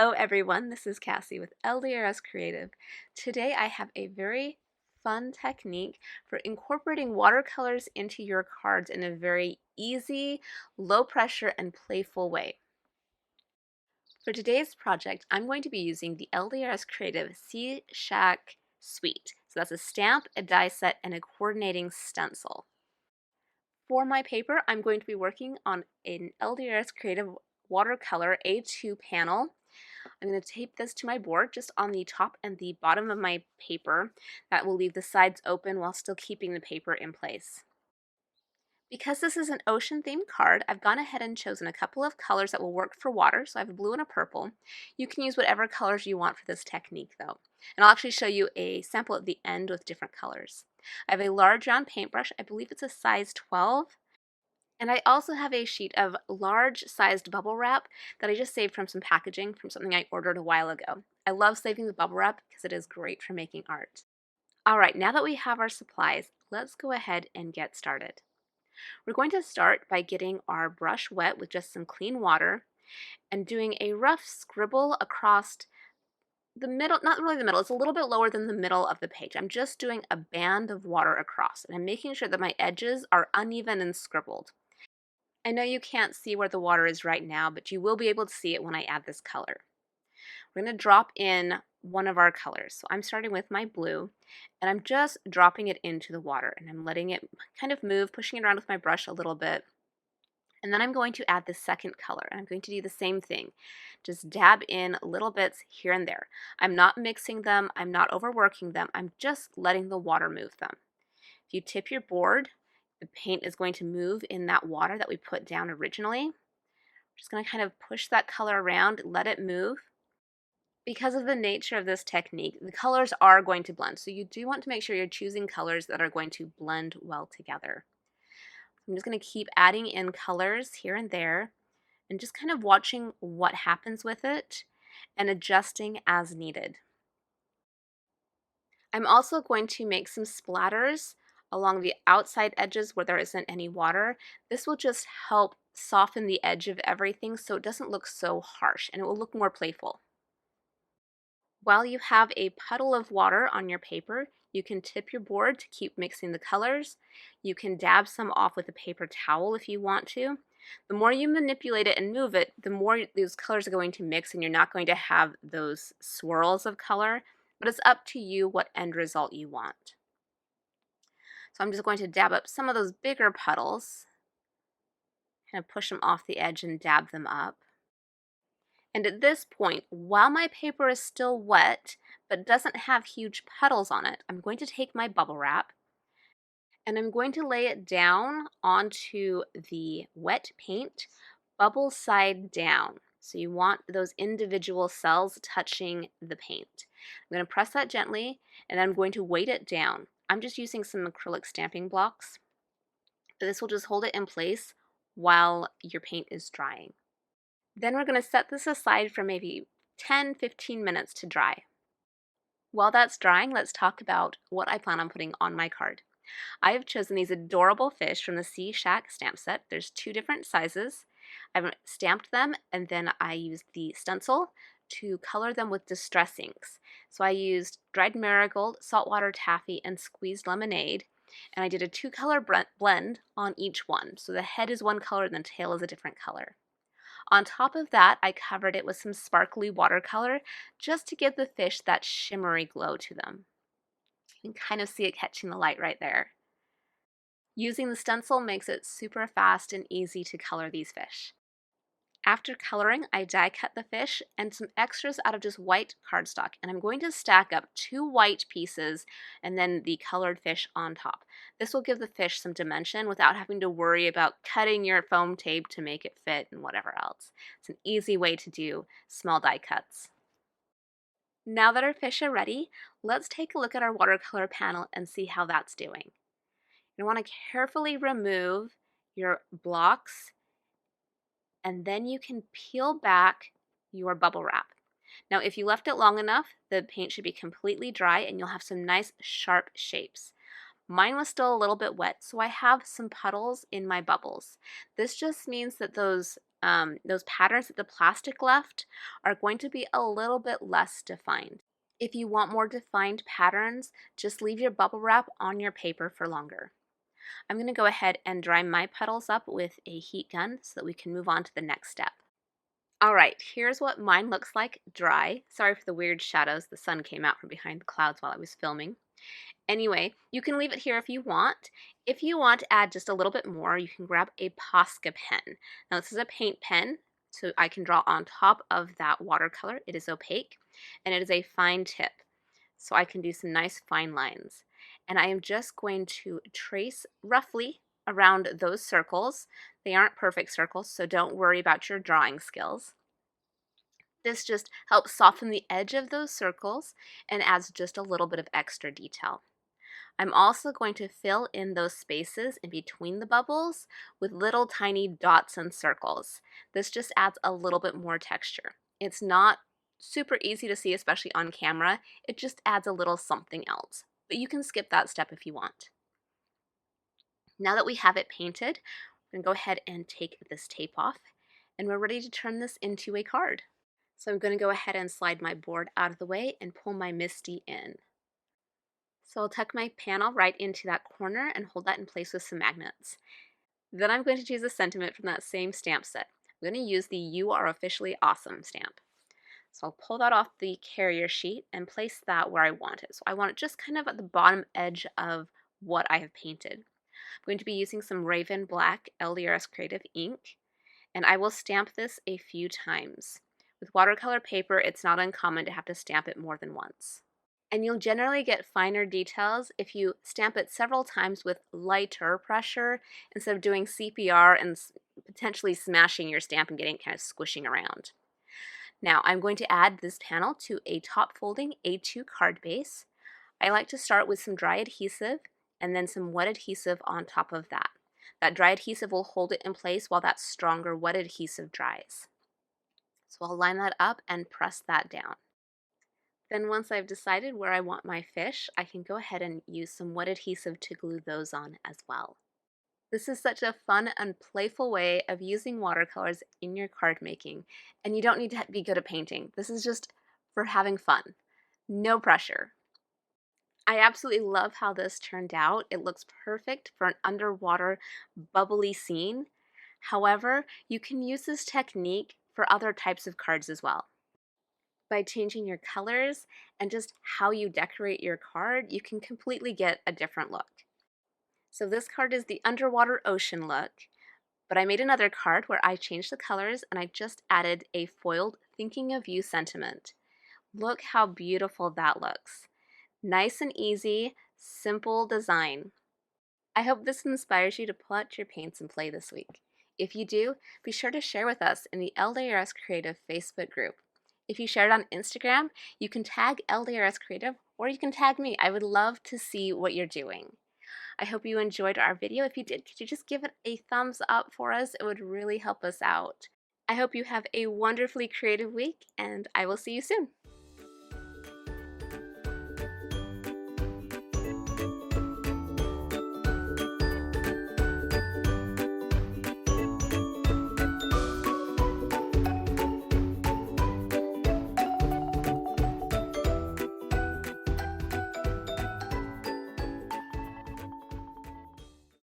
Hello everyone, this is Cassie with LDRS Creative. Today I have a very fun technique for incorporating watercolors into your cards in a very easy, low pressure, and playful way. For today's project, I'm going to be using the LDRS Creative C-Shack Suite. So that's a stamp, a die set, and a coordinating stencil. For my paper, I'm going to be working on an LDRS Creative Watercolor A2 panel. I'm going to tape this to my board just on the top and the bottom of my paper. That will leave the sides open while still keeping the paper in place. Because this is an ocean themed card, I've gone ahead and chosen a couple of colors that will work for water. So I have a blue and a purple. You can use whatever colors you want for this technique though. And I'll actually show you a sample at the end with different colors. I have a large round paintbrush. I believe it's a size 12. And I also have a sheet of large-sized bubble wrap that I just saved from some packaging from something I ordered a while ago. I love saving the bubble wrap because it is great for making art. Alright, now that we have our supplies, let's go ahead and get started. We're going to start by getting our brush wet with just some clean water and doing a rough scribble across the middle, not really the middle, it's a little bit lower than the middle of the page. I'm just doing a band of water across, and I'm making sure that my edges are uneven and scribbled. I know you can't see where the water is right now, but you will be able to see it when I add this color. We're going to drop in one of our colors. So I'm starting with my blue, and I'm just dropping it into the water, and I'm letting it kind of move, pushing it around with my brush a little bit. And then I'm going to add the second color, and I'm going to do the same thing. Just dab in little bits here and there. I'm not mixing them, I'm not overworking them, I'm just letting the water move them. If you tip your board, the paint is going to move in that water that we put down originally. I'm just going to kind of push that color around, let it move. Because of the nature of this technique, the colors are going to blend, so you do want to make sure you're choosing colors that are going to blend well together. I'm just going to keep adding in colors here and there and just kind of watching what happens with it and adjusting as needed. I'm also going to make some splatters along the outside edges where there isn't any water. This will just help soften the edge of everything so it doesn't look so harsh and it will look more playful. While you have a puddle of water on your paper, you can tip your board to keep mixing the colors. You can dab some off with a paper towel if you want to. The more you manipulate it and move it, the more those colors are going to mix and you're not going to have those swirls of color, but it's up to you what end result you want. So I'm just going to dab up some of those bigger puddles, kind of push them off the edge and dab them up. And at this point, while my paper is still wet, but doesn't have huge puddles on it, I'm going to take my bubble wrap and I'm going to lay it down onto the wet paint, bubble side down. So you want those individual cells touching the paint. I'm going to press that gently and then I'm going to weight it down. I'm just using some acrylic stamping blocks. This will just hold it in place while your paint is drying. Then we're going to set this aside for maybe 10-15 minutes to dry. While that's drying, let's talk about what I plan on putting on my card. I have chosen these adorable fish from the C-Shack stamp set. There's 2 different sizes. I've stamped them and then I used the stencil to color them with distress inks. So I used dried marigold, saltwater taffy, and squeezed lemonade. And I did a 2-color blend on each one. So the head is one color and the tail is a different color. On top of that, I covered it with some sparkly watercolor just to give the fish that shimmery glow to them. You can kind of see it catching the light right there. Using the stencil makes it super fast and easy to color these fish. After coloring, I die cut the fish and some extras out of just white cardstock, and I'm going to stack up 2 white pieces and then the colored fish on top. This will give the fish some dimension without having to worry about cutting your foam tape to make it fit and whatever else. It's an easy way to do small die cuts. Now that our fish are ready, let's take a look at our watercolor panel and see how that's doing. You want to carefully remove your blocks and then you can peel back your bubble wrap. Now if you left it long enough, the paint should be completely dry and you'll have some nice sharp shapes. Mine was still a little bit wet, so I have some puddles in my bubbles. This just means that those those patterns that the plastic left are going to be a little bit less defined. If you want more defined patterns, just leave your bubble wrap on your paper for longer. I'm going to go ahead and dry my petals up with a heat gun so that we can move on to the next step. All right, here's what mine looks like dry. Sorry for the weird shadows. The sun came out from behind the clouds while I was filming. Anyway, you can leave it here if you want. If you want to add just a little bit more, you can grab a Posca pen. Now this is a paint pen, so I can draw on top of that watercolor. It is opaque, and it is a fine tip, so I can do some nice fine lines. And I am just going to trace roughly around those circles. They aren't perfect circles, so don't worry about your drawing skills. This just helps soften the edge of those circles and adds just a little bit of extra detail. I'm also going to fill in those spaces in between the bubbles with little tiny dots and circles. This just adds a little bit more texture. It's not super easy to see, especially on camera. It just adds a little something else, but you can skip that step if you want. Now that we have it painted, we're going to go ahead and take this tape off, and we're ready to turn this into a card. So I'm going to go ahead and slide my board out of the way and pull my MISTI in. So I'll tuck my panel right into that corner and hold that in place with some magnets. Then I'm going to choose a sentiment from that same stamp set. I'm going to use the "You Are Officially Awesome" stamp. So I'll pull that off the carrier sheet and place that where I want it. So I want it just kind of at the bottom edge of what I have painted. I'm going to be using some Raven Black LDRS Creative ink, and I will stamp this a few times. With watercolor paper, it's not uncommon to have to stamp it more than once. And you'll generally get finer details if you stamp it several times with lighter pressure instead of doing CPR and potentially smashing your stamp and getting kind of squishing around. Now I'm going to add this panel to a top folding A2 card base. I like to start with some dry adhesive and then some wet adhesive on top of that. That dry adhesive will hold it in place while that stronger wet adhesive dries. So I'll line that up and press that down. Then once I've decided where I want my fish, I can go ahead and use some wet adhesive to glue those on as well. This is such a fun and playful way of using watercolors in your card making, and you don't need to be good at painting. This is just for having fun. No pressure. I absolutely love how this turned out. It looks perfect for an underwater bubbly scene. However, you can use this technique for other types of cards as well. By changing your colors and just how you decorate your card, you can completely get a different look. So this card is the underwater ocean look, but I made another card where I changed the colors and I just added a foiled thinking of you sentiment. Look how beautiful that looks. Nice and easy, simple design. I hope this inspires you to pull out your paints and play this week. If you do, be sure to share with us in the LDRS Creative Facebook group. If you share it on Instagram, you can tag LDRS Creative or you can tag me. I would love to see what you're doing. I hope you enjoyed our video. If you did, could you just give it a thumbs up for us? It would really help us out. I hope you have a wonderfully creative week, and I will see you soon.